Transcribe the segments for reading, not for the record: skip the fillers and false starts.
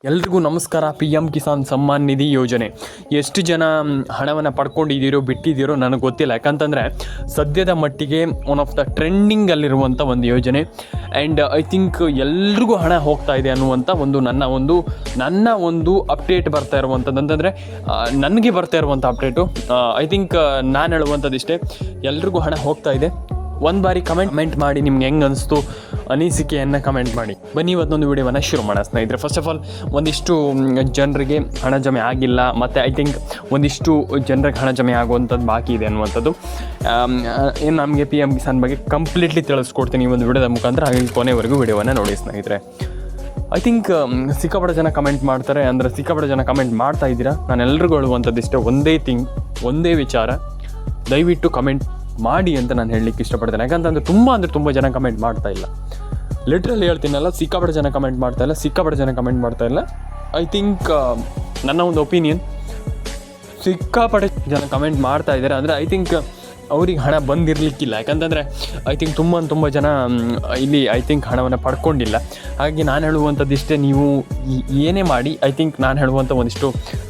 ಎಲ್ರಿಗೂ ನಮಸ್ಕಾರ. P M Kisan Samman Nidhi ಯೋಜನೆ ಎಷ್ಟು ಜನ ಹಣವನ್ನು ಪಡ್ಕೊಂಡಿದ್ದೀರೋ ಬಿಟ್ಟಿದ್ದೀರೋ ನನಗೆ ಗೊತ್ತಿಲ್ಲ. ಯಾಕಂತಂದರೆ ಸದ್ಯದ ಮಟ್ಟಿಗೆ ಒನ್ ಆಫ್ ದ ಟ್ರೆಂಡಿಂಗಲ್ಲಿರುವಂಥ ಒಂದು ಯೋಜನೆ. ಆ್ಯಂಡ್ ಐ ಥಿಂಕ್ ಎಲ್ರಿಗೂ ಹಣ ಹೋಗ್ತಾ ಇದೆ ಅನ್ನುವಂಥ ನನ್ನ ಒಂದು ಅಪ್ಡೇಟ್ ಬರ್ತಾ ಇರುವಂಥದ್ದು ಅಂತಂದರೆ ನನಗೆ ಬರ್ತಾ ಇರುವಂಥ ಅಪ್ಡೇಟು. ಐ ಥಿಂಕ್ ನಾನು ಹೇಳುವಂಥದ್ದು ಇಷ್ಟೇ, ಎಲ್ರಿಗೂ ಹಣ ಹೋಗ್ತಾ ಇದೆ. ಒಂದು ಬಾರಿ ಕಮೆಂಟ್ ಮಾಡಿ, ನಿಮ್ಗೆ ಹೆಂಗೆ ಅನಿಸ್ತು ಅನಿಸಿಕೆಯನ್ನು ಕಮೆಂಟ್ ಮಾಡಿ. ಬನ್ನಿ ಇವತ್ತೊಂದು ವಿಡಿಯೋವನ್ನು ಶುರು ಮಾಡೋಣ ಸ್ನೇಹಿತರೆ. ಫಸ್ಟ್ ಆಫ್ ಆಲ್ ಒಂದಿಷ್ಟು ಜನರಿಗೆ ಹಣ ಜಮೆ ಆಗಿಲ್ಲ, ಮತ್ತು ಐ ಥಿಂಕ್ ಒಂದಿಷ್ಟು ಜನರಿಗೆ ಹಣ ಜಮೆ ಆಗುವಂಥದ್ದು ಬಾಕಿ ಇದೆ ಅನ್ನುವಂಥದ್ದು ಏನು ನಮಗೆ ಪಿ ಎಮ್ ಕಿಸಾನ್ ಬಗ್ಗೆ ಕಂಪ್ಲೀಟ್ಲಿ ತಿಳಿಸ್ಕೊಡ್ತೀನಿ ಈ ಒಂದು ವಿಡಿಯೋದ ಮುಖಾಂತರ. ಹಾಗಾಗಿ ಕೊನೆವರೆಗೂ ವಿಡಿಯೋವನ್ನು ನೋಡಿ ಸ್ನೇಹಿತರೆ. ಐ ಥಿಂಕ್ ಸಿಕ್ಕಾಪಟ್ಟೆ ಜನ ಕಮೆಂಟ್ ಮಾಡ್ತಾರೆ, ಅಂದರೆ ಸಿಕ್ಕಾಪಟ್ಟೆ ಜನ ಕಮೆಂಟ್ ಮಾಡ್ತಾ ಇದ್ದೀರಾ. ನಾನು ಎಲ್ರಿಗೂ ಹೇಳುವಂಥದ್ದು ಇಷ್ಟೇ, ಒಂದೇ ವಿಚಾರ, ದಯವಿಟ್ಟು ಕಮೆಂಟ್ ಮಾಡಿ ಅಂತ ನಾನು ಹೇಳಲಿಕ್ಕೆ ಇಷ್ಟಪಡ್ತೇನೆ. ಯಾಕಂತಂದರೆ ತುಂಬ ಜನ ಕಮೆಂಟ್ ಮಾಡ್ತಾ ಇಲ್ಲ. ಲಿಟ್ರಲಿ ಹೇಳ್ತೀನಲ್ಲ, ಸಿಕ್ಕಾಪಟ್ಟೆ ಜನ ಕಮೆಂಟ್ ಮಾಡ್ತಾ ಇಲ್ಲ. ಐ ಥಿಂಕ್ ನನ್ನ ಒಂದು ಒಪಿನಿಯನ್, ಸಿಕ್ಕಾಪಟ್ಟೆ ಜನ ಕಮೆಂಟ್ ಮಾಡ್ತಾ ಇದ್ದಾರೆ. ಅಂದರೆ ಐ ಥಿಂಕ್ ಅವ್ರಿಗೆ ಹಣ ಬಂದಿರಲಿಕ್ಕಿಲ್ಲ. ಯಾಕಂತಂದರೆ ಐ ಥಿಂಕ್ ತುಂಬ ಜನ ಇಲ್ಲಿ ಐ ಥಿಂಕ್ ಹಣವನ್ನು ಪಡ್ಕೊಂಡಿಲ್ಲ. ಹಾಗಾಗಿ ನಾನು ಹೇಳುವಂಥದ್ದು ಇಷ್ಟೇ, ನೀವು ಏನೇ ಮಾಡಿ ಐ ಥಿಂಕ್ ನಾನು ಹೇಳುವಂಥ ಒಂದಿಷ್ಟು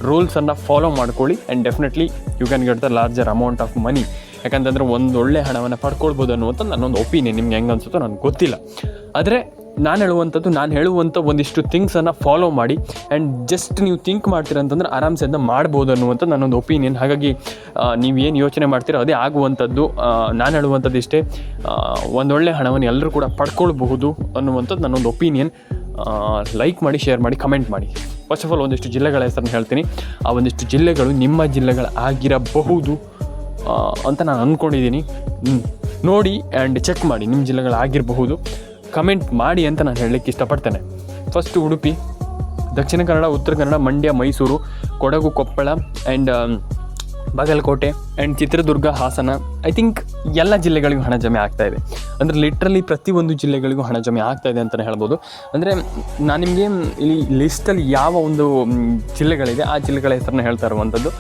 ರೂಲ್ಸನ್ನು ಫಾಲೋ ಮಾಡ್ಕೊಳ್ಳಿ. And definitely you can get the larger amount of money. ಯಾಕಂತಂದರೆ ಒಂದು ಒಳ್ಳೆ ಹಣವನ್ನು ಪಡ್ಕೊಳ್ಬೋದು ಅನ್ನುವಂಥ ನನ್ನೊಂದು ಒಪಿನಿಯನ್. ನಿಮ್ಗೆ ಹೆಂಗೆ ಅನಿಸುತ್ತೋ ನನಗೆ ಗೊತ್ತಿಲ್ಲ. ಆದರೆ ನಾನು ಹೇಳುವಂಥ ಒಂದಿಷ್ಟು ಥಿಂಗ್ಸನ್ನು ಫಾಲೋ ಮಾಡಿ. ಆ್ಯಂಡ್ ಜಸ್ಟ್ ನೀವು ಥಿಂಕ್ ಮಾಡ್ತೀರಂತಂದ್ರೆ ಆರಾಮ್ಸೆ ಅದನ್ನ ಮಾಡ್ಬೋದು ಅನ್ನುವಂಥ ನನ್ನೊಂದು ಒಪಿನಿಯನ್. ಹಾಗಾಗಿ ನೀವೇನು ಯೋಚನೆ ಮಾಡ್ತೀರೋ ಅದೇ ಆಗುವಂಥದ್ದು. ನಾನು ಹೇಳುವಂಥದ್ದು ಇಷ್ಟೇ, ಒಂದೊಳ್ಳೆ ಹಣವನ್ನು ಎಲ್ಲರೂ ಕೂಡ ಪಡ್ಕೊಳ್ಬಹುದು ಅನ್ನುವಂಥದ್ದು ನನ್ನೊಂದು ಒಪಿನಿಯನ್. ಲೈಕ್ ಮಾಡಿ, ಶೇರ್ ಮಾಡಿ, ಕಮೆಂಟ್ ಮಾಡಿ. ಫಸ್ಟ್ ಆಫ್ ಆಲ್ ಒಂದಿಷ್ಟು ಜಿಲ್ಲೆಗಳ ಹೆಸರನ್ನು ಹೇಳ್ತೀನಿ. ಆ ಒಂದಿಷ್ಟು ಜಿಲ್ಲೆಗಳು ನಿಮ್ಮ ಜಿಲ್ಲೆಗಳಾಗಿರಬಹುದು ಅಂತ ನಾನು ಅಂದ್ಕೊಂಡಿದ್ದೀನಿ. ನೋಡಿ ಆ್ಯಂಡ್ ಚೆಕ್ ಮಾಡಿ, ನಿಮ್ಮ ಜಿಲ್ಲೆಗಳಾಗಿರಬಹುದು. ಕಮೆಂಟ್ ಮಾಡಿ ಅಂತ ನಾನು ಹೇಳಲಿಕ್ಕೆ ಇಷ್ಟಪಡ್ತೇನೆ. First Udupi, Dakshina Kannada, Uttara Kannada, Mandya, Mysuru, Kodagu, Koppal and Bagalkot and Chitradurga, Hassan. I think ಎಲ್ಲ ಜಿಲ್ಲೆಗಳಿಗೂ ಹಣ ಜಮೆ ಆಗ್ತಾಯಿದೆ. ಅಂದರೆ ಲಿಟ್ರಲಿ ಪ್ರತಿಯೊಂದು ಜಿಲ್ಲೆಗಳಿಗೂ ಹಣ ಜಮೆ ಆಗ್ತಾಯಿದೆ ಅಂತಲೇ ಹೇಳ್ಬೋದು. ಅಂದರೆ ನಾನು ನಿಮಗೆ ಇಲ್ಲಿ ಲಿಸ್ಟಲ್ಲಿ ಯಾವ ಒಂದು ಜಿಲ್ಲೆಗಳಿದೆ ಆ ಜಿಲ್ಲೆಗಳ ಹೆಸರನ್ನ ಹೇಳ್ತಾ ಇರುವಂಥದ್ದು.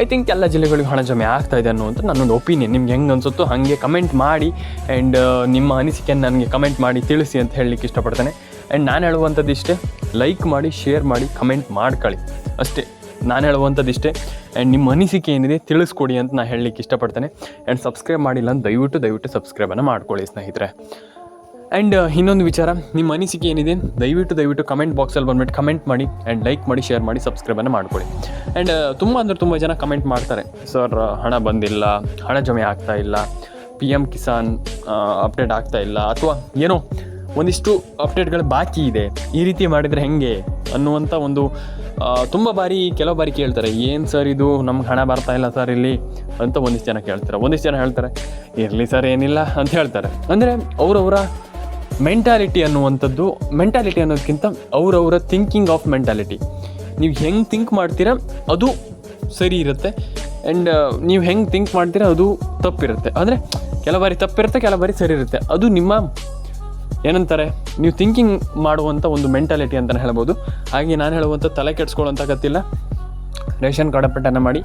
ಐ ಥಿಂಕ್ ಎಲ್ಲ ಜಿಲ್ಲೆಗಳಿಗೂ ಹಣ ಜಮೆ ಆಗ್ತಾಯಿದೆ ಅನ್ನುವಂಥ ನನ್ನೊಂದು ಒಪಿನಿಯನ್. ನಿಮ್ಗೆ ಹೆಂಗೆ ಅನಿಸುತ್ತೋ ಹಾಗೆ ಕಮೆಂಟ್ ಮಾಡಿ. ಆ್ಯಂಡ್ ನಿಮ್ಮ ಅನಿಸಿಕೆಯನ್ನು ನನಗೆ ಕಮೆಂಟ್ ಮಾಡಿ ತಿಳಿಸಿ ಅಂತ ಹೇಳಲಿಕ್ಕೆ ಇಷ್ಟಪಡ್ತೇನೆ. ಆ್ಯಂಡ್ ನಾನು ಹೇಳುವಂಥದ್ದು ಇಷ್ಟೇ, ಲೈಕ್ ಮಾಡಿ, ಶೇರ್ ಮಾಡಿ, ಕಮೆಂಟ್ ಮಾಡ್ಕೊಳ್ಳಿ ಅಷ್ಟೇ. ನಾನು ಹೇಳುವಂಥದ್ದು ಇಷ್ಟೇ. ಆ್ಯಂಡ್ ನಿಮ್ಮ ಅನಿಸಿಕೆ ಏನಿದೆ ತಿಳಿಸ್ಕೊಡಿ ಅಂತ ನಾನು ಹೇಳಲಿಕ್ಕೆ ಇಷ್ಟಪಡ್ತೇನೆ. ಆ್ಯಂಡ್ ಸಬ್ಸ್ಕ್ರೈಬ್ ಮಾಡಿಲ್ಲ ಅಂತ ದಯವಿಟ್ಟು ಸಬ್ಸ್ಕ್ರೈಬನ್ನು ಮಾಡ್ಕೊಳ್ಳಿ ಸ್ನೇಹಿತರೆ. ಆ್ಯಂಡ್ ಇನ್ನೊಂದು ವಿಚಾರ, ನಿಮ್ಮ ಅನಿಸಿಕೆ ಏನಿದೆ ದಯವಿಟ್ಟು ಕಮೆಂಟ್ ಬಾಕ್ಸಲ್ಲಿ ಬಂದುಬಿಟ್ಟು ಕಮೆಂಟ್ ಮಾಡಿ. ಆ್ಯಂಡ್ ಲೈಕ್ ಮಾಡಿ, ಶೇರ್ ಮಾಡಿ, ಸಬ್ಸ್ಕ್ರೈಬನ್ನು ಮಾಡ್ಕೊಳ್ಳಿ. ಆ್ಯಂಡ್ ತುಂಬ ಜನ ಕಮೆಂಟ್ ಮಾಡ್ತಾರೆ, ಸರ್ ಹಣ ಬಂದಿಲ್ಲ, ಹಣ ಜಮೆ ಆಗ್ತಾ ಇಲ್ಲ, ಪಿ ಎಮ್ ಕಿಸಾನ್ ಅಪ್ಡೇಟ್ ಆಗ್ತಾ ಇಲ್ಲ, ಅಥವಾ ಏನೋ ಒಂದಿಷ್ಟು ಅಪ್ಡೇಟ್ಗಳು ಬಾಕಿ ಇದೆ, ಈ ರೀತಿ ಮಾಡಿದರೆ ಹೆಂಗೆ ಅನ್ನುವಂಥ ಒಂದು ಕೆಲವು ಬಾರಿ ಕೇಳ್ತಾರೆ. ಏನು ಸರ್ ಇದು, ನಮ್ಗೆ ಹಣ ಬರ್ತಾ ಇಲ್ಲ ಸರ್ ಇಲ್ಲಿ ಅಂತ ಒಂದಿಷ್ಟು ಜನ ಕೇಳ್ತಾರೆ. ಒಂದಿಷ್ಟು ಜನ ಹೇಳ್ತಾರೆ ಇರಲಿ ಸರ್ ಏನಿಲ್ಲ ಅಂತ ಹೇಳ್ತಾರೆ. ಅಂದರೆ ಅವರವರ ಮೆಂಟಾಲಿಟಿ ಅನ್ನೋದಕ್ಕಿಂತ ಅವರವರ ಥಿಂಕಿಂಗ್ ಆಫ್ ಮೆಂಟಾಲಿಟಿ. ನೀವು ಹೆಂಗೆ ಥಿಂಕ್ ಮಾಡ್ತೀರಾ ಅದು ಸರಿ ಇರುತ್ತೆ. ಆ್ಯಂಡ್ ನೀವು ಹೆಂಗೆ ಥಿಂಕ್ ಮಾಡ್ತೀರಾ ಅದು ತಪ್ಪಿರುತ್ತೆ. ಅಂದರೆ ಕೆಲವು ಬಾರಿ ತಪ್ಪಿರುತ್ತೆ, ಕೆಲವು ಬಾರಿ ಸರಿ ಇರುತ್ತೆ. ಅದು ನಿಮ್ಮ ಏನಂತಾರೆ, ನೀವು ಥಿಂಕಿಂಗ್ ಮಾಡುವಂಥ ಒಂದು ಮೆಂಟಾಲಿಟಿ ಅಂತಲೇ ಹೇಳ್ಬೋದು. ಹಾಗೆ ನಾನು ಹೇಳುವಂಥ ತಲೆ ಕೆಡಿಸ್ಕೊಳ್ಳೋಂಥ ಗತಿಲ್ಲ. ರೇಷನ್ ಕಾರ್ಡ್ ಅಪ್ಡೇಟನ್ನು ಮಾಡಿ,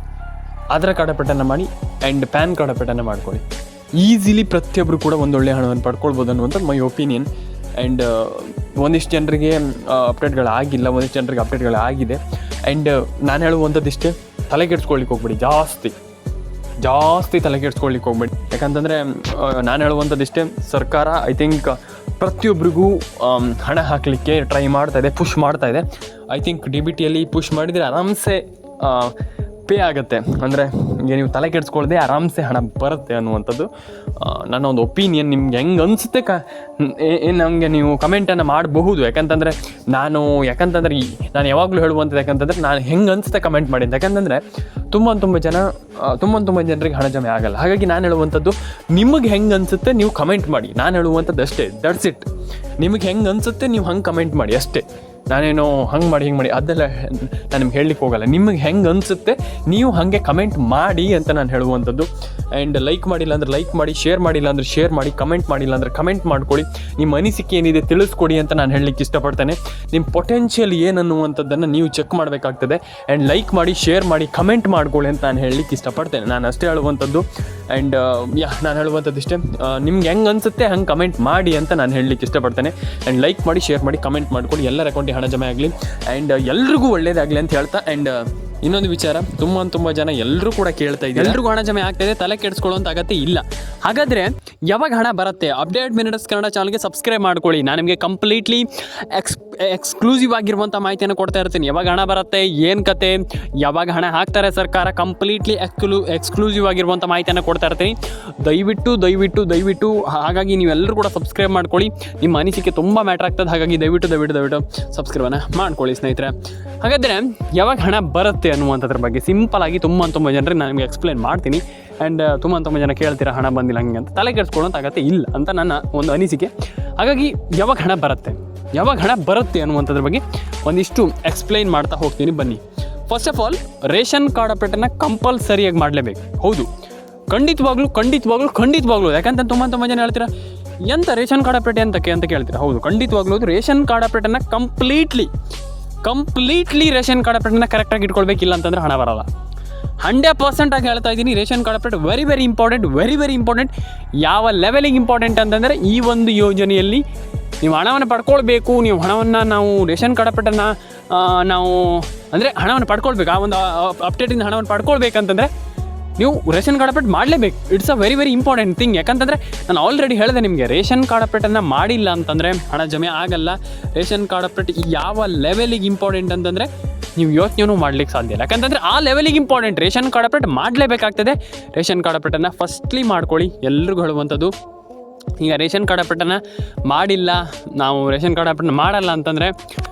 ಆಧಾರ್ ಕಾರ್ಡ್ ಅಪ್ಡೇಟನ್ನು ಮಾಡಿ, ಆ್ಯಂಡ್ ಪ್ಯಾನ್ ಕಾರ್ಡ್ ಅಪ್ಡೇಟನ್ನು ಮಾಡ್ಕೊಳ್ಳಿ. ಈಸಿಲಿ ಪ್ರತಿಯೊಬ್ಬರು ಕೂಡ ಒಂದೊಳ್ಳೆ ಹಣವನ್ನು ಪಡ್ಕೊಳ್ಬೋದು ಅನ್ನುವಂಥ ಮೈ ಒಪಿನಿಯನ್. ಆ್ಯಂಡ್ ಒಂದಿಷ್ಟು ಜನರಿಗೆ ಅಪ್ಡೇಟ್ಗಳಾಗಿಲ್ಲ, ಒಂದಿಷ್ಟು ಜನರಿಗೆ ಅಪ್ಡೇಟ್ಗಳಾಗಿದೆ. ಆ್ಯಂಡ್ ನಾನು ಹೇಳುವಂಥದ್ದು ಇಷ್ಟೇ, ತಲೆ ಕೆಡಿಸ್ಕೊಳ್ಳಿಕ್ಕೆ ಹೋಗ್ಬೇಡಿ, ಜಾಸ್ತಿ ತಲೆ ಕೆಡಿಸ್ಕೊಳ್ಳಿಕ್ಕೆ ಹೋಗ್ಬೇಡಿ. ಯಾಕಂತಂದರೆ ನಾನು ಹೇಳುವಂಥದ್ದು ಇಷ್ಟೇ, ಸರ್ಕಾರ ಐ ಥಿಂಕ್ ಪ್ರತಿಯೊಬ್ಬರಿಗೂ ಹಣ ಹಾಕಲಿಕ್ಕೆ ಟ್ರೈ ಮಾಡ್ತಾಯಿದೆ, ಪುಷ್ ಮಾಡ್ತಾಯಿದೆ. ಐ ಥಿಂಕ್ DBTಯಲ್ಲಿ ಪುಷ್ ಮಾಡಿದರೆ ಆರಾಮ್ಸೆ ಪೇ ಆಗುತ್ತೆ. ಅಂದರೆ ಈಗ ನೀವು ತಲೆ ಕೆಡಿಸ್ಕೊಳ್ಳದೆ ಆರಾಮ್ಸೆ ಹಣ ಬರುತ್ತೆ ಅನ್ನುವಂಥದ್ದು ನನ್ನ ಒಂದು ಒಪಿನಿಯನ್. ನಿಮ್ಗೆ ಹೆಂಗೆ ಅನಿಸುತ್ತೆ ನಮಗೆ ನೀವು ಕಮೆಂಟನ್ನು ಮಾಡಬಹುದು. ಯಾಕಂತಂದರೆ ನಾನು ಯಾವಾಗಲೂ ಹೇಳುವಂಥದ್ದು, ಯಾಕಂತಂದರೆ ನಾನು ಹೆಂಗೆ ಅನಿಸುತ್ತೆ ಕಮೆಂಟ್ ಮಾಡಿ. ಯಾಕಂತಂದರೆ ತುಂಬ ಜನರಿಗೆ ಹಣ ಜಮೆ ಆಗಲ್ಲ. ಹಾಗಾಗಿ ನಾನು ಹೇಳುವಂಥದ್ದು, ನಿಮಗೆ ಹೆಂಗೆ ಅನಿಸುತ್ತೆ ನೀವು ಕಮೆಂಟ್ ಮಾಡಿ. ನಾನು ಹೇಳುವಂಥದ್ದು ಅಷ್ಟೇ, ದಟ್ಸ್ ಇಟ್. ನಿಮಗೆ ಹೆಂಗೆ ಅನಿಸುತ್ತೆ ನೀವು ಹಂಗೆ ಕಮೆಂಟ್ ಮಾಡಿ ಅಷ್ಟೇ. ನಾನೇನೋ ಹಿಂಗೆ ಮಾಡಿ ಅದೆಲ್ಲ ನಾನು ನಿಮ್ಗೆ ಹೇಳಲಿಕ್ಕೆ ಹೋಗಲ್ಲ. ನಿಮಗೆ ಹೆಂಗೆ ಅನಿಸುತ್ತೆ ನೀವು ಹಾಗೆ ಕಮೆಂಟ್ ಮಾಡಿ ಅಂತ ನಾನು ಹೇಳುವಂಥದ್ದು. ಆ್ಯಂಡ್ ಲೈಕ್ ಮಾಡಿಲ್ಲ ಅಂದರೆ ಲೈಕ್ ಮಾಡಿ, ಶೇರ್ ಮಾಡಿಲ್ಲ ಅಂದರೆ ಶೇರ್ ಮಾಡಿ, ಕಮೆಂಟ್ ಮಾಡಿಲ್ಲ ಅಂದರೆ ಕಮೆಂಟ್ ಮಾಡ್ಕೊಳ್ಳಿ. ನಿಮ್ಮ ಅನಿಸಿಕೆ ಏನಿದೆ ತಿಳಿಸ್ಕೊಡಿ ಅಂತ ನಾನು ಹೇಳಲಿಕ್ಕೆ ಇಷ್ಟಪಡ್ತೇನೆ. ನಿಮ್ಮ ಪೊಟೆನ್ಷಿಯಲ್ ಏನನ್ನುವಂಥದ್ದನ್ನು ನೀವು ಚೆಕ್ ಮಾಡಬೇಕಾಗ್ತದೆ. ಆ್ಯಂಡ್ ಲೈಕ್ ಮಾಡಿ, ಶೇರ್ ಮಾಡಿ, ಕಮೆಂಟ್ ಮಾಡ್ಕೊಳ್ಳಿ ಅಂತ ನಾನು ಹೇಳಲಿಕ್ಕೆ ಇಷ್ಟಪಡ್ತೇನೆ. ನಾನು ಅಷ್ಟೇ ಹೇಳುವಂಥದ್ದು. ಆ್ಯಂಡ್ ನಾನು ಹೇಳುವಂಥದ್ದು ಇಷ್ಟೇ, ನಿಮ್ಗೆ ಹೆಂಗೆ ಅನಿಸುತ್ತೆ ಹಂಗೆ ಕಮೆಂಟ್ ಮಾಡಿ ಅಂತ ನಾನು ಹೇಳಲಿಕ್ಕೆ ಇಷ್ಟಪಡ್ತೇನೆ. ಆ್ಯಂಡ್ ಲೈಕ್ ಮಾಡಿ, ಶೇರ್ ಮಾಡಿ, ಕಮೆಂಟ್ ಮಾಡ್ಕೊಳ್ಳಿ. ಎಲ್ಲರ ಅಕೌಂಟಿಗೆ ಹಣ ಜಮೆ ಆಗಲಿ ಆ್ಯಂಡ್ ಎಲ್ರಿಗೂ ಒಳ್ಳೇದಾಗಲಿ ಅಂತ ಹೇಳ್ತಾ. ಆ್ಯಂಡ್ ಇನ್ನೊಂದು ವಿಚಾರ, ತುಂಬ ಜನ ಎಲ್ಲರೂ ಕೂಡ ಕೇಳ್ತಾ ಇದ್ದಾರೆ, ಎಲ್ರಿಗೂ ಹಣ ಜಮೆ ಆಗ್ತಾಯಿದೆ, ತಲೆ ಕೆಡಿಸ್ಕೊಳ್ಳೋಂಥ ಅಗತ್ಯ ಇಲ್ಲ. ಹಾಗಾದರೆ ಯಾವಾಗ ಹಣ ಬರುತ್ತೆ? ಅಪ್ಡೇಟ್ ಮಿನಿಟ್ಸ್ ಕನ್ನಡ ಚಾನಲ್ಗೆ ಸಬ್ಸ್ಕ್ರೈಬ್ ಮಾಡ್ಕೊಳ್ಳಿ. ನಾನು ನಿಮಗೆ ಕಂಪ್ಲೀಟ್ಲಿ ಎಕ್ಸ್ಕ್ಲೂಸಿವ್ ಆಗಿರುವಂಥ ಮಾಹಿತಿಯನ್ನು ಕೊಡ್ತಾ ಇರ್ತೀನಿ. ಯಾವಾಗ ಹಣ ಬರುತ್ತೆ, ಏನು ಕತೆ, ಯಾವಾಗ ಹಣ ಹಾಕ್ತಾರೆ ಸರ್ಕಾರ, ಕಂಪ್ಲೀಟ್ಲಿ ಎಕ್ಸ್ಕ್ಲೂಸಿವ್ ಆಗಿರುವಂಥ ಮಾಹಿತಿಯನ್ನು ಕೊಡ್ತಾ ಇರ್ತೀನಿ. ದಯವಿಟ್ಟು ಹಾಗಾಗಿ ನೀವೆಲ್ಲರೂ ಕೂಡ ಸಬ್ಸ್ಕ್ರೈಬ್ ಮಾಡ್ಕೊಳ್ಳಿ. ನಿಮ್ಮ ಅನಿಸಿಕೆ ತುಂಬ ಮ್ಯಾಟ್ರ್ ಆಗ್ತದೆ. ಹಾಗಾಗಿ ದಯವಿಟ್ಟು ಸಬ್ಸ್ಕ್ರೈಬನ್ನು ಮಾಡ್ಕೊಳ್ಳಿ ಸ್ನೇಹಿತರೆ. ಹಾಗಾದರೆ ಯಾವಾಗ ಹಣ ಬರುತ್ತೆ ಅನ್ನುವಂಥದ್ರ ಬಗ್ಗೆ ಸಿಂಪಲಾಗಿ ತುಂಬ ಜನರಿಗೆ ನಾನು ನಿಮಗೆ ಎಕ್ಸ್ಪ್ಲೇನ್ ಮಾಡ್ತೀನಿ. ಆ್ಯಂಡ್ ತುಂಬ ಜನ ಕೇಳ್ತೀರಾ ಹಣ ಬಂದಿಲ್ಲ ಹಂಗೆ ಅಂತ. ತಲೆ ಕೆಡಿಸ್ಕೊಳ್ಳೋಂಥ ಅಗತ್ಯ ಇಲ್ಲ ಅಂತ ನನ್ನ ಒಂದು ಅನಿಸಿಕೆ. ಹಾಗಾಗಿ ಯಾವಾಗ ಹಣ ಬರುತ್ತೆ ಅನ್ನುವಂಥದ್ರ ಬಗ್ಗೆ ಒಂದಿಷ್ಟು ಎಕ್ಸ್ಪ್ಲೈನ್ ಮಾಡ್ತಾ ಹೋಗ್ತೀನಿ ಬನ್ನಿ. First of all, ration card ಅಪ್ಡೇಟನ್ನು ಕಂಪಲ್ಸರಿಯಾಗಿ ಮಾಡಲೇಬೇಕು. ಹೌದು, ಖಂಡಿತವಾಗ್ಲೂ. ಯಾಕಂತ ತುಂಬ ಜನ ಹೇಳ್ತೀರಾ ಎಂಥ ರೇಷನ್ ಕಾರ್ಡ್ ಅಪ್ಡೇಟ್ ಅಂತ ಕೇಳ್ತೀರಾ. ಹೌದು, ಖಂಡಿತವಾಗ್ಲೂ ರೇಷನ್ ಕಾರ್ಡ್ ಅಪ್ಡೇಟನ್ನು ಕಂಪ್ಲೀಟ್ಲಿ ರೇಷನ್ ಕಾರ್ಡ್ ಅಪ್ಡೇಟನ್ನು ಕರೆಕ್ಟಾಗಿ ಇಟ್ಕೊಳ್ಬೇಕಿಲ್ಲ ಅಂತಂದರೆ ಹಣ ಬರೋಲ್ಲ. 100% ಆಗಿ ಹೇಳ್ತಾ ಇದ್ದೀನಿ. Ration card update very important. ಯಾವ ಲೆವೆಲಿಗೆ ಇಂಪಾರ್ಟೆಂಟ್ ಅಂತಂದರೆ, ಈ ಒಂದು ಯೋಜನೆಯಲ್ಲಿ ನೀವು ಹಣವನ್ನು ಪಡ್ಕೊಳ್ಬೇಕು. ನೀವು ಹಣವನ್ನು ನಾವು ರೇಷನ್ ಕಾರ್ಡ್ ಅಪ್ಡೇಟನ್ನು ನಾವು ಅಂದರೆ ಹಣವನ್ನು ಪಡ್ಕೊಳ್ಬೇಕು. ಆ ಒಂದು ಅಪ್ಡೇಟಿಂದ ಹಣವನ್ನು ಪಡ್ಕೊಳ್ಬೇಕಂತಂದರೆ ನೀವು ರೇಷನ್ ಕಾರ್ಡ್ ಅಪ್ಡೇಟ್ ಮಾಡಲೇಬೇಕು. It's a very important thing. ಯಾಕಂತಂದರೆ ನಾನು ಆಲ್ರೆಡಿ ಹೇಳಿದೆ ನಿಮಗೆ, ರೇಷನ್ ಕಾರ್ಡ್ ಅಪ್ಡೇಟನ್ನು ಮಾಡಿಲ್ಲ ಅಂತಂದರೆ ಹಣ ಜಮೆ ಆಗಲ್ಲ. ರೇಷನ್ ಕಾರ್ಡ್ ಅಪ್ಡೇಟ್ ಯಾವ ಲೆವೆಲಿಗೆ ಇಂಪಾರ್ಟೆಂಟ್ ಅಂತಂದರೆ ನೀವು ಯೋಚನೆಯೂ ಮಾಡಲಿಕ್ಕೆ ಸಾಧ್ಯ ಇಲ್ಲ. ಯಾಕಂತಂದರೆ ಆ ಲೆವೆಲಿಗೆ ಇಂಪಾರ್ಟೆಂಟ್. ರೇಷನ್ ಕಾರ್ಡ್ ಅಪ್ಡೇಟ್ ಮಾಡಲೇಬೇಕಾಗ್ತದೆ. ರೇಷನ್ ಕಾರ್ಡ್ ಅಪ್ಡೇಟನ್ನು ಫಸ್ಟ್ಲಿ ಮಾಡ್ಕೊಳ್ಳಿ. ಎಲ್ರಿಗೂ ಹೇಳುವಂಥದ್ದು, ಈಗ ರೇಷನ್ ಕಾರ್ಡ್ ಅಪ್ಡೇಟನ್ನು ಮಾಡಿಲ್ಲ, ನಾವು ರೇಷನ್ ಕಾರ್ಡ್ ಅಪ್ಡೇಟ್ ಮಾಡಲ್ಲ ಅಂತಂದರೆ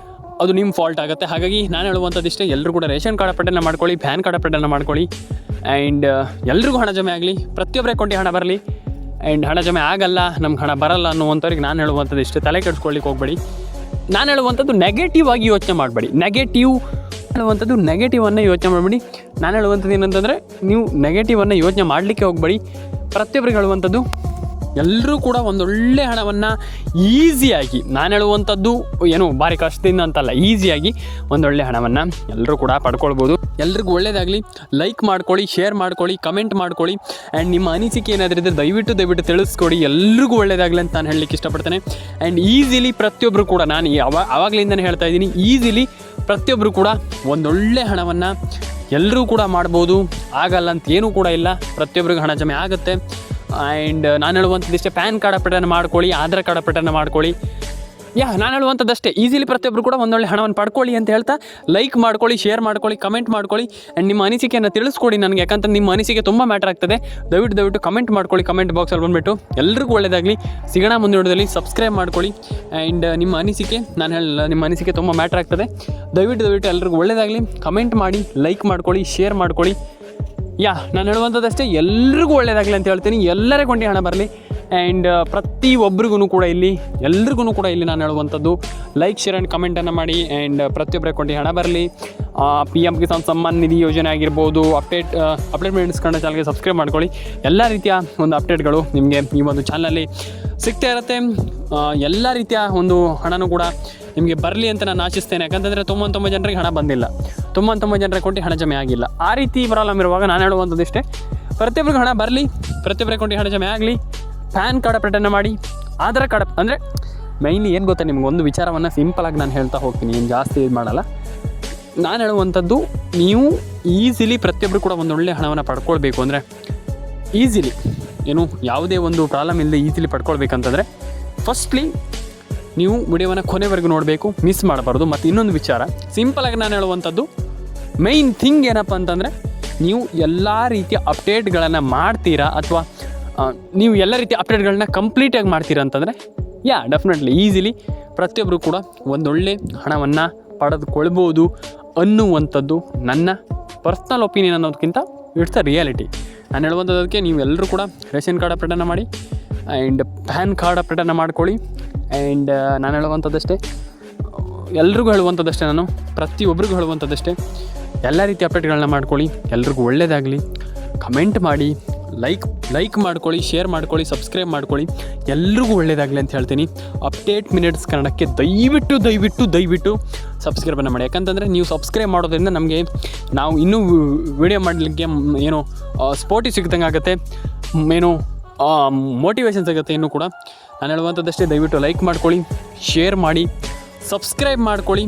ಅದು ನಿಮ್ಮ ಫಾಲ್ಟ್ ಆಗುತ್ತೆ. ಹಾಗಾಗಿ ನಾನು ಹೇಳುವಂಥದ್ದು ಇಷ್ಟೇ, ಎಲ್ಲರೂ ಕೂಡ ರೇಷನ್ ಕಾರ್ಡ್ ಅಪ್ಡೇಟನ್ನು ಮಾಡ್ಕೊಳ್ಳಿ, ಪ್ಯಾನ್ ಕಾರ್ಡ್ ಅಪ್ಡೇಟನ್ನು ಮಾಡ್ಕೊಳ್ಳಿ. ಆ್ಯಂಡ್ ಎಲ್ರಿಗೂ ಹಣ ಜಮೆ ಆಗಲಿ, ಪ್ರತಿಯೊಬ್ಬರ ಅಕೌಂಟಿಗೆ ಹಣ ಬರಲಿ. ಆ್ಯಂಡ್ ಹಣ ಜಮೆ ಆಗಲ್ಲ, ನಮ್ಗೆ ಹಣ ಬರಲ್ಲ ಅನ್ನುವಂಥವ್ರಿಗೆ ನಾನು ಹೇಳುವಂಥದ್ದು ಇಷ್ಟೇ, ತಲೆ ಕೆಡಿಸ್ಕೊಳ್ಳಿಕ್ಕೆ ಹೋಗಬೇಡಿ. ನಾನು ಹೇಳುವಂಥದ್ದು ನೆಗೆಟಿವ್ ಆಗಿ ಯೋಚನೆ ಮಾಡಬೇಡಿ. ನೆಗೆಟಿವನ್ನು ಯೋಚನೆ ಮಾಡಬೇಡಿ. ನಾನು ಹೇಳುವಂಥದ್ದು ಏನಂತಂದರೆ, ನೀವು ನೆಗೆಟಿವನ್ನು ಯೋಚನೆ ಮಾಡಲಿಕ್ಕೆ ಹೋಗಬೇಡಿ. ಪ್ರತಿಯೊಬ್ಬರಿಗೆ ಹೇಳುವಂಥದ್ದು, ಎಲ್ಲರೂ ಕೂಡ ಒಂದೊಳ್ಳೆ ಹಣವನ್ನು ಈಸಿಯಾಗಿ, ನಾನು ಹೇಳುವಂಥದ್ದು ಏನು ಭಾರಿ ಕಷ್ಟದಿಂದ ಅಂತಲ್ಲ, ಈಸಿಯಾಗಿ ಒಂದೊಳ್ಳೆ ಹಣವನ್ನು ಎಲ್ಲರೂ ಕೂಡ ಪಡ್ಕೊಳ್ಬೋದು. ಎಲ್ರಿಗೂ ಒಳ್ಳೆಯದಾಗಲಿ. ಲೈಕ್ ಮಾಡ್ಕೊಳ್ಳಿ, ಶೇರ್ ಮಾಡ್ಕೊಳ್ಳಿ, ಕಮೆಂಟ್ ಮಾಡ್ಕೊಳ್ಳಿ. ಆ್ಯಂಡ್ ನಿಮ್ಮ ಅನಿಸಿಕೆ ಏನಾದರೂ ಇದ್ದರೆ ದಯವಿಟ್ಟು ತಿಳಿಸ್ಕೊಡಿ. ಎಲ್ರಿಗೂ ಒಳ್ಳೆಯದಾಗಲಿ ಅಂತ ನಾನು ಹೇಳಲಿಕ್ಕೆ ಇಷ್ಟಪಡ್ತೇನೆ. ಆ್ಯಂಡ್ ಈಸಿಲಿ ಪ್ರತಿಯೊಬ್ಬರು ಕೂಡ, ನಾನು ಆವಾಗಲಿಂದನೇ ಹೇಳ್ತಾ ಇದ್ದೀನಿ, ಈಸಿಲಿ ಪ್ರತಿಯೊಬ್ಬರು ಕೂಡ ಒಂದೊಳ್ಳೆ ಹಣವನ್ನು ಎಲ್ಲರೂ ಕೂಡ ಮಾಡ್ಬೋದು. ಆಗಲ್ಲ ಅಂತ ಏನೂ ಕೂಡ ಇಲ್ಲ, ಪ್ರತಿಯೊಬ್ಬರಿಗೂ ಹಣ ಜಮೆ ಆಗುತ್ತೆ. ಆ್ಯಂಡ್ ನಾನು ಹೇಳುವಂಥದ್ದು ಇಷ್ಟೇ, ಪ್ಯಾನ್ ಕಾರ್ಡ್ ಅಪ್ಡೇಟನ್ನು ಮಾಡ್ಕೊಳ್ಳಿ, ಆಧಾರ್ ಕಾರ್ಡ್ ಅಪ್ಡೇಟನ್ನು ಮಾಡ್ಕೊಳ್ಳಿ. ನಾನು ಹೇಳುವಂಥದ್ದಷ್ಟೇ, ಈಸಿಲಿ ಪ್ರತಿಯೊಬ್ಬರು ಕೂಡ ಒಂದೊಳ್ಳೆ ಹಣವನ್ನು ಪಡ್ಕೊಳ್ಳಿ ಅಂತ ಹೇಳ್ತಾ, ಲೈಕ್ ಮಾಡ್ಕೊಳ್ಳಿ, ಶೇರ್ ಮಾಡ್ಕೊಳ್ಳಿ, ಕಮೆಂಟ್ ಮಾಡ್ಕೊಳ್ಳಿ. ಆ್ಯಂಡ್ ನಿಮ್ಮ ಅನಿಸಿಕೆಯನ್ನು ತಿಳಿಸ್ಕೊಡಿ ನನಗೆ. ಯಾಕಂತ ನಿಮ್ಮ ಅನಿಸಿಕೆ ತುಂಬ ಮ್ಯಾಟರ್ ಆಗ್ತದೆ. ದಯವಿಟ್ಟು ಕಮೆಂಟ್ ಮಾಡ್ಕೊಳ್ಳಿ. ಕಮೆಂಟ್ ಬಾಕ್ಸಲ್ಲಿ ಬಂದುಬಿಟ್ಟು ಎಲ್ರಿಗೂ ಒಳ್ಳೆಯದಾಗಲಿ. ಸಿಗೋಣ ಮುಂದೆ ವಿಡಿಯೋದಲ್ಲಿ. ಸಬ್ಸ್ಕ್ರೈಬ್ ಮಾಡ್ಕೊಳ್ಳಿ. ಆ್ಯಂಡ್ ನಿಮ್ಮ ಅನಿಸಿಕೆ ತುಂಬ ಮ್ಯಾಟರ್ ಆಗ್ತದೆ. ದಯವಿಟ್ಟು ಎಲ್ರಿಗೂ ಒಳ್ಳೆಯದಾಗಲಿ. ಕಮೆಂಟ್ ಮಾಡಿ, ಲೈಕ್ ಮಾಡ್ಕೊಳ್ಳಿ, ಶೇರ್ ಮಾಡ್ಕೊಳ್ಳಿ. ನಾನು ಹೇಳುವಂಥದ್ದಷ್ಟೇ, ಎಲ್ರಿಗೂ ಒಳ್ಳೆಯದಾಗಲಿ ಅಂತ ಹೇಳ್ತೀನಿ. ಎಲ್ಲರ ಕೊಂಡಿ ಹಣ ಬರಲಿ. ಆ್ಯಂಡ್ ಪ್ರತಿಯೊಬ್ಬರಿಗೂ ಕೂಡ ಇಲ್ಲಿ ನಾನು ಹೇಳುವಂಥದ್ದು, ಲೈಕ್, ಶೇರ್ ಆ್ಯಂಡ್ ಕಮೆಂಟನ್ನು ಮಾಡಿ. ಆ್ಯಂಡ್ ಪ್ರತಿಯೊಬ್ಬರ ಕೊಂಡಿ ಹಣ ಬರಲಿ. PM ಕಿಸಾನ್ ಸಮ್ಮಾನ್ ನಿಧಿ ಯೋಜನೆ ಆಗಿರ್ಬೋದು, ಅಪ್ಡೇಟ್ ಮಿನಿಟ್ಸ್ ಕನ್ನಡ ಚಾನಲ್ಗೆ ಸಬ್ಸ್ಕ್ರೈಬ್ ಮಾಡ್ಕೊಳ್ಳಿ. ಎಲ್ಲ ರೀತಿಯ ಒಂದು ಅಪ್ಡೇಟ್ಗಳು ನಿಮಗೆ ಈ ಒಂದು ಚಾನಲಲ್ಲಿ ಸಿಗ್ತಾ ಇರುತ್ತೆ. ಎಲ್ಲ ರೀತಿಯ ಒಂದು ಹಣನೂ ಕೂಡ ನಿಮಗೆ ಬರಲಿ ಅಂತ ನಾನು ಆಶಿಸ್ತೇನೆ. ಯಾಕಂತಂದರೆ ತುಂಬ ಜನರಿಗೆ ಹಣ ಬಂದಿಲ್ಲ, ತುಂಬ ಜನರ ಕೊಂಡಿ ಹಣ ಜಮೆ ಆಗಿಲ್ಲ. ಆ ರೀತಿ ಪ್ರಾಬ್ಲಮ್ ಇರುವಾಗ ನಾನು ಹೇಳುವಂಥದ್ದು ಇಷ್ಟೇ, ಪ್ರತಿಯೊಬ್ಬರಿಗೂ ಹಣ ಬರಲಿ, ಪ್ರತಿಯೊಬ್ಬರ ಕೊಂಡಿ ಹಣ ಜಮೆ ಆಗಲಿ. ಪ್ಯಾನ್ ಕಾರ್ಡ್ ಅಪ್ಡೇಟನ್ನು ಮಾಡಿ, ಆಧಾರ್ ಕಾರ್ಡ್ ಅಂದರೆ ಮೈನ್ಲಿ ಏನು ಗೊತ್ತಾ, ನಿಮ್ಗೆ ಒಂದು ವಿಚಾರವನ್ನು ಸಿಂಪಲಾಗಿ ನಾನು ಹೇಳ್ತಾ ಹೋಗ್ತೀನಿ, ಏನು ಜಾಸ್ತಿ ಇದು ಮಾಡಲ್ಲ. ನಾನು ಹೇಳುವಂಥದ್ದು, ನೀವು ಈಸಿಲಿ ಪ್ರತಿಯೊಬ್ಬರು ಕೂಡ ಒಂದೊಳ್ಳೆ ಹಣವನ್ನು ಪಡ್ಕೊಳ್ಬೇಕು ಅಂದರೆ, ಈಸಿಲಿ ಏನು ಯಾವುದೇ ಒಂದು ಪ್ರಾಬ್ಲಮ್ ಇಲ್ಲದೆ ಈಸಿಲಿ ಪಡ್ಕೊಳ್ಬೇಕಂತಂದರೆ, ಫಸ್ಟ್ಲಿ ನೀವು ವಿಡಿಯೋವನ್ನು ಕೊನೆವರೆಗೂ ನೋಡಬೇಕು, ಮಿಸ್ ಮಾಡಬಾರ್ದು. ಮತ್ತು ಇನ್ನೊಂದು ವಿಚಾರ, ಸಿಂಪಲಾಗಿ ನಾನು ಹೇಳುವಂಥದ್ದು, ಮೈನ್ ಥಿಂಗ್ ಏನಪ್ಪ ಅಂತಂದರೆ, ನೀವು ಎಲ್ಲ ರೀತಿಯ ಅಪ್ಡೇಟ್ಗಳನ್ನು ಮಾಡ್ತೀರಾ ಅಥವಾ ನೀವು ಎಲ್ಲ ರೀತಿಯ ಅಪ್ಡೇಟ್ಗಳನ್ನ ಕಂಪ್ಲೀಟಾಗಿ ಮಾಡ್ತೀರಾ ಅಂತಂದರೆ, ಡೆಫಿನೆಟ್ಲಿ ಈಸಿಲಿ ಪ್ರತಿಯೊಬ್ಬರು ಕೂಡ ಒಂದೊಳ್ಳೆ ಹಣವನ್ನು ಪಡೆದುಕೊಳ್ಬೋದು ಅನ್ನುವಂಥದ್ದು ನನ್ನ ಪರ್ಸ್ನಲ್ ಒಪಿನಿಯನ್ ಅನ್ನೋದಕ್ಕಿಂತ ಇಟ್ಸ್ ಅ ರಿಯಾಲಿಟಿ. ನಾನು ಹೇಳುವಂಥದ್ದಕ್ಕೆ ನೀವು ಎಲ್ಲರೂ ಕೂಡ ರೇಷನ್ ಕಾರ್ಡ್ ಅಪ್ಡೇಟನ್ನು ಮಾಡಿ. ಆ್ಯಂಡ್ ಪ್ಯಾನ್ ಕಾರ್ಡ್ ಅಪ್ಡೇಟನ್ನು ಮಾಡ್ಕೊಳ್ಳಿ. ಆ್ಯಂಡ್ ನಾನು ಹೇಳುವಂಥದ್ದಷ್ಟೇ, ಎಲ್ರಿಗೂ ಹೇಳುವಂಥದ್ದಷ್ಟೇ, ನಾನು ಪ್ರತಿಯೊಬ್ಬರಿಗೂ ಹೇಳುವಂಥದ್ದಷ್ಟೇ, ಎಲ್ಲ ರೀತಿಯ ಅಪ್ಡೇಟ್ಗಳನ್ನ ಮಾಡ್ಕೊಳ್ಳಿ. ಎಲ್ರಿಗೂ ಒಳ್ಳೆಯದಾಗಲಿ. ಕಮೆಂಟ್ ಮಾಡಿ, ಲೈಕ್ ಮಾಡ್ಕೊಳ್ಳಿ, ಶೇರ್ ಮಾಡ್ಕೊಳ್ಳಿ, ಸಬ್ಸ್ಕ್ರೈಬ್ ಮಾಡ್ಕೊಳ್ಳಿ. ಎಲ್ರಿಗೂ ಒಳ್ಳೆಯದಾಗಲಿ ಅಂತ ಹೇಳ್ತೀನಿ. ಅಪ್ಡೇಟ್ ಮಿನಿಟ್ಸ್ ಕನ್ನಡಕ್ಕೆ ದಯವಿಟ್ಟು ಸಬ್ಸ್ಕ್ರೈಬನ್ನು ಮಾಡಿ. ಯಾಕಂತಂದರೆ ನೀವು ಸಬ್ಸ್ಕ್ರೈಬ್ ಮಾಡೋದ್ರಿಂದ ನಮಗೆ ನಾವು ಇನ್ನೂ ವಿಡಿಯೋ ಮಾಡಲಿಕ್ಕೆ ಏನೋ ಸ್ಪೋರ್ಟಿ ಸಿಗ್ದಂಗೆ ಆಗುತ್ತೆ, ಏನೋ ಮೋಟಿವೇಶನ್ ಸಿಗುತ್ತೆ. ಇನ್ನೂ ಕೂಡ ನಾನು ಹೇಳುವಂಥದ್ದಷ್ಟೇ, ದಯವಿಟ್ಟು ಲೈಕ್ ಮಾಡ್ಕೊಳ್ಳಿ, ಶೇರ್ ಮಾಡಿ, ಸಬ್ಸ್ಕ್ರೈಬ್ ಮಾಡ್ಕೊಳ್ಳಿ.